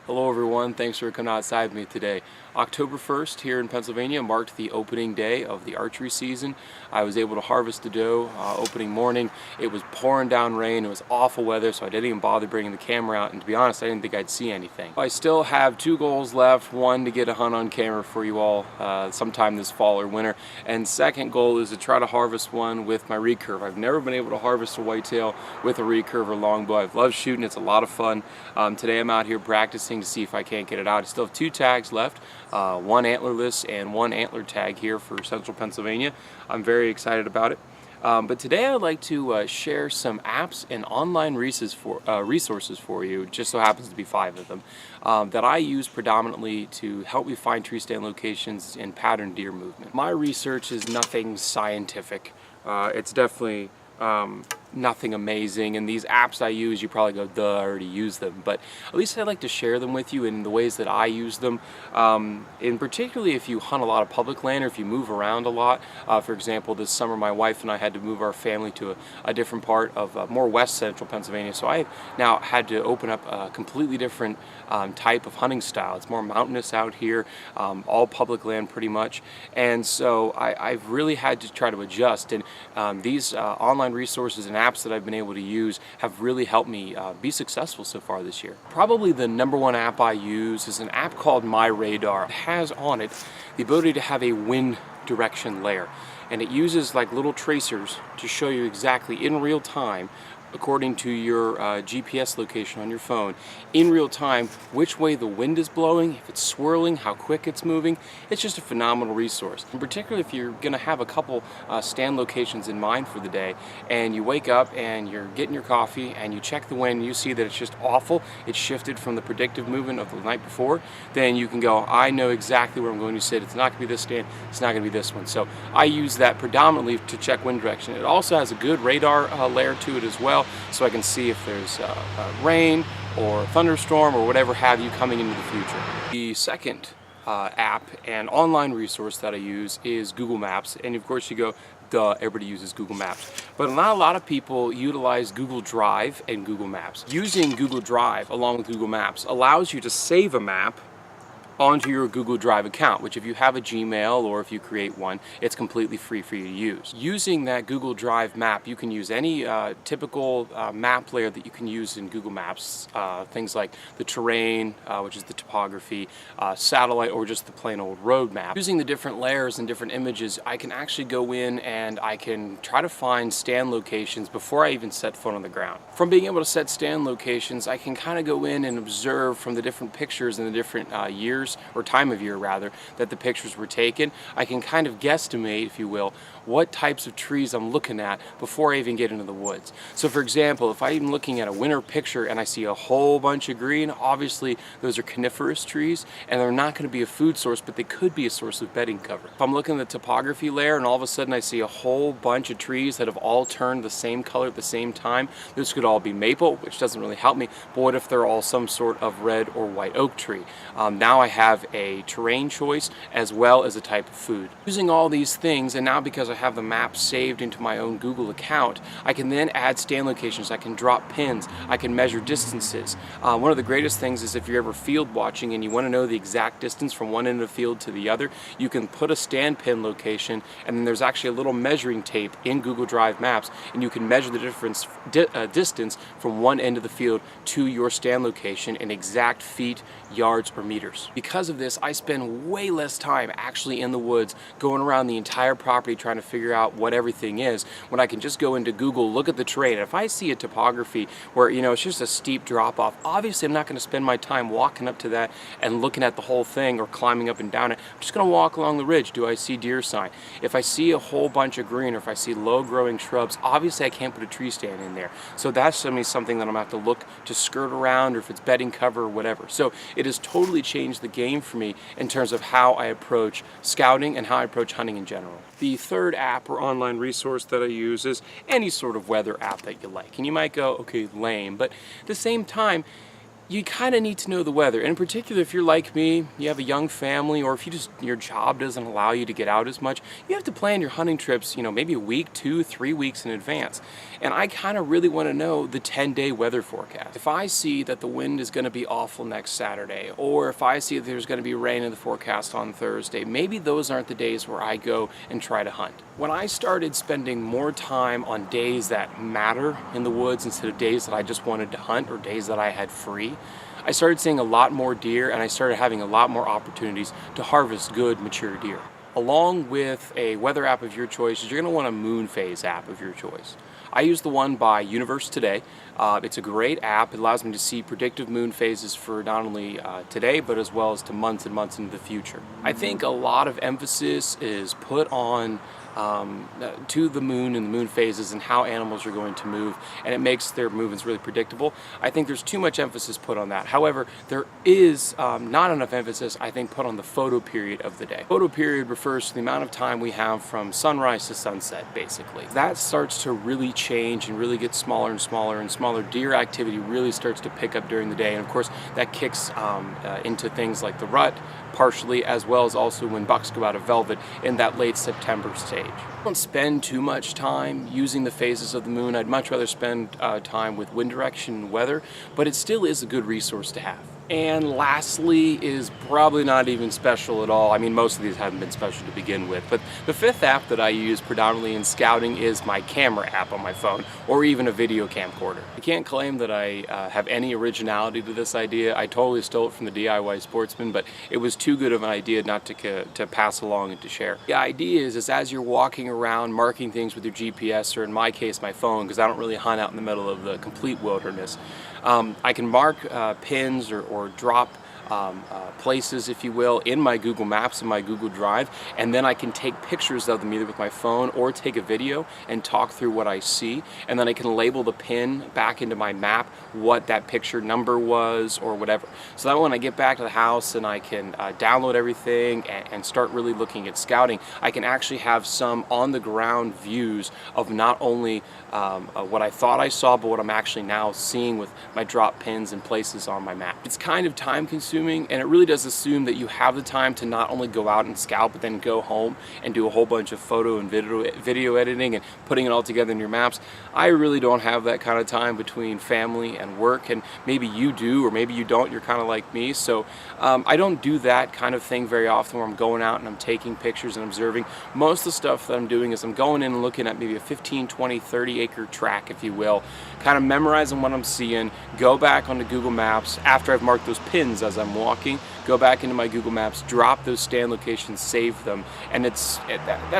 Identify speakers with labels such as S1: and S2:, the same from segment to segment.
S1: Hello everyone, thanks for coming outside with me today. October 1st here in Pennsylvania marked the opening day of the archery season. I was able to harvest the doe opening morning. It was pouring down rain, it was awful weather, so I didn't even bother bringing the camera out, and to be honest, I didn't think I'd see anything. I still have two goals left. One, to get a hunt on camera for you all sometime this fall or winter, and second goal is to try to harvest one with my recurve. I've never been able to harvest a whitetail with a recurve or longbow. I've loved shooting, it's a lot of fun. Today I'm out here practicing to see if I can't get it out. I still have two tags left, one antlerless and one antler tag here for central Pennsylvania. I'm very excited about it. But today I'd like to share some apps and online resources for you, just so happens to be 5 of them, that I use predominantly to help me find tree stand locations and pattern deer movement. My research is nothing scientific. It's definitely nothing amazing, and these apps I use, you probably go, duh, I already use them, but at least I'd like to share them with you in the ways that I use them. And particularly if you hunt a lot of public land or if you move around a lot. For example, this summer my wife and I had to move our family to a different part of more west central Pennsylvania, so I now had to open up a completely different type of hunting style. It's more mountainous out here, all public land pretty much, and so I've really had to try to adjust, and these online resources and apps that I've been able to use have really helped me be successful so far this year. Probably the #1 app I use is an app called MyRadar. It has on it the ability to have a wind direction layer, and it uses like little tracers to show you exactly in real time, according to your GPS location on your phone, in real time which way the wind is blowing, if it's swirling, how quick it's moving. It's just a phenomenal resource. And particularly if you're going to have a couple stand locations in mind for the day, and you wake up and you're getting your coffee and you check the wind and you see that it's just awful, it's shifted from the predictive movement of the night before, then you can go, I know exactly where I'm going to sit. It's not going to be this stand, it's not going to be this one. So I use that predominantly to check wind direction. It also has a good radar layer to it as well, so I can see if there's rain or thunderstorm or whatever have you coming into the future. The second app and online resource that I use is Google Maps, and of course you go, duh, everybody uses Google Maps. But not a lot of people utilize Google Drive and Google Maps. Using Google Drive along with Google Maps allows you to save a map onto your Google Drive account, which if you have a Gmail or if you create one, it's completely free for you to use. Using that Google Drive map, you can use any typical map layer that you can use in Google Maps, things like the terrain, which is the topography, satellite, or just the plain old road map. Using the different layers and different images, I can actually go in and I can try to find stand locations before I even set foot on the ground. From being able to set stand locations, I can kind of go in and observe from the different pictures and the different years, or time of year rather, that the pictures were taken. I can kind of guesstimate, if you will, what types of trees I'm looking at before I even get into the woods. So for example, if I'm looking at a winter picture and I see a whole bunch of green, obviously those are coniferous trees and they're not going to be a food source, but they could be a source of bedding cover. If I'm looking at the topography layer and all of a sudden I see a whole bunch of trees that have all turned the same color at the same time, this could all be maple, which doesn't really help me, but what if they're all some sort of red or white oak tree? Now I have a terrain choice as well as a type of food. Using all these things, and now because I have the map saved into my own Google account, I can then add stand locations, I can drop pins, I can measure distances. One of the greatest things is if you're ever field watching and you want to know the exact distance from one end of the field to the other, you can put a stand pin location, and then there's actually a little measuring tape in Google Drive Maps, and you can measure the distance from one end of the field to your stand location in exact feet, yards, or meters. Because of this, I spend way less time actually in the woods going around the entire property trying to figure out what everything is, when I can just go into Google, look at the terrain. And if I see a topography where, you know, it's just a steep drop off, obviously I'm not going to spend my time walking up to that and looking at the whole thing or climbing up and down it. I'm just going to walk along the ridge. Do I see deer sign? If I see a whole bunch of green, or if I see low growing shrubs, obviously I can't put a tree stand in there. So that's something that I'm going to have to look to skirt around, or if it's bedding cover or whatever. So it has totally changed the game for me in terms of how I approach scouting and how I approach hunting in general. The third app or online resource that I use is any sort of weather app that you like. And you might go, okay, lame, but at the same time, you kind of need to know the weather. In particular, if you're like me, you have a young family, or if your job doesn't allow you to get out as much, you have to plan your hunting trips, maybe a week, 2, 3 weeks in advance. And I kind of really want to know the 10-day weather forecast. If I see that the wind is going to be awful next Saturday, or if I see that there's going to be rain in the forecast on Thursday, maybe those aren't the days where I go and try to hunt. When I started spending more time on days that matter in the woods instead of days that I just wanted to hunt or days that I had free, I started seeing a lot more deer, and I started having a lot more opportunities to harvest good, mature deer. Along with a weather app of your choice, you're going to want a moon phase app of your choice. I use the one by Universe Today. It's a great app. It allows me to see predictive moon phases for not only today, but as well as to months and months into the future. I think a lot of emphasis is put on to the moon and the moon phases and how animals are going to move, and it makes their movements really predictable. I think there's too much emphasis put on that. However, there is not enough emphasis, I think, put on the photo period of the day. Photo period refers to the amount of time we have from sunrise to sunset, basically. That starts to really change and really get smaller and smaller, and smaller deer activity really starts to pick up during the day. And of course, that kicks into things like the rut, partially, as well as also when bucks go out of velvet in that late September stage. I don't spend too much time using the phases of the moon. I'd much rather spend time with wind direction and weather, but it still is a good resource to have. And lastly is probably not even special at all. I mean, most of these haven't been special to begin with, but the fifth app that I use predominantly in scouting is my camera app on my phone, or even a video camcorder. I can't claim that I have any originality to this idea. I totally stole it from the DIY Sportsman, but it was too good of an idea not to pass along and to share. The idea is as you're walking around marking things with your GPS, or in my case my phone, because I don't really hunt out in the middle of the complete wilderness, I can mark pins or drop places, if you will, in my Google Maps and my Google Drive, and then I can take pictures of them either with my phone or take a video and talk through what I see, and then I can label the pin back into my map what that picture number was or whatever. So that when I get back to the house and I can download everything and start really looking at scouting, I can actually have some on the ground views of not only what I thought I saw, but what I'm actually now seeing with my drop pins and places on my map. It's kind of time consuming, and it really does assume that you have the time to not only go out and scout, but then go home and do a whole bunch of photo and video editing and putting it all together in your maps. I really don't have that kind of time between family and work, and maybe you do, or maybe you don't. You're kind of like me, so I don't do that kind of thing very often where I'm going out and I'm taking pictures and observing. Most of the stuff that I'm doing is I'm going in and looking at maybe a 15, 20, 30 acre track, if you will, kind of memorizing what I'm seeing, go back onto Google Maps after I've marked those pins as I'm walking, go back into my Google Maps, drop those stand locations, save them, and that's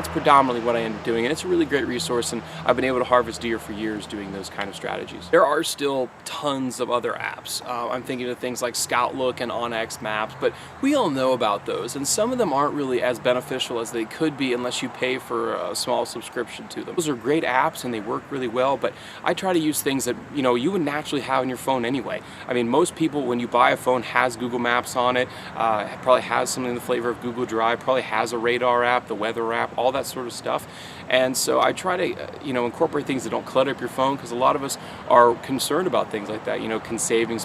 S1: predominantly what I end up doing, and it's a really great resource, and I've been able to harvest deer for years doing those kind of strategies. There are still tons of other apps. I'm thinking of things like ScoutLook and OnX Maps, but we all know about those, and some of them aren't really as beneficial as they could be unless you pay for a small subscription to them. Those are great apps and they work really well, but I try to use things that you would naturally have on your phone anyway. I mean, most people, when you buy a phone, has Google Maps on it, probably has something in the flavor of Google Drive, probably has a radar app, the weather app, all that sort of stuff. And so I try to incorporate things that don't clutter up your phone, because a lot of us are concerned about things like that, conserving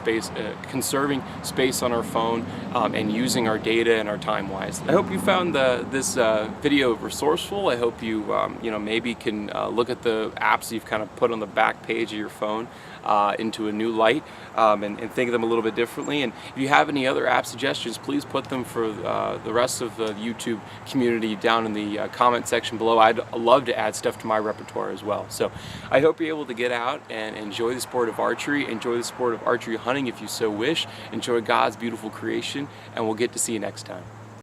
S1: space on our phone, and using our data and our time wisely. I hope you found this video resourceful. I hope you maybe can look at the apps you've kind of put on the back page of your phone into a new light, and think of them a little bit differently. And if you have any other app suggestions, please put them for the rest of the YouTube community down in the comment section below. I'd love to add stuff to my repertoire as well. So I hope you're able to get out and enjoy the sport of archery, enjoy the sport of archery hunting if you so wish, enjoy God's beautiful creation, and we'll get to see you next time.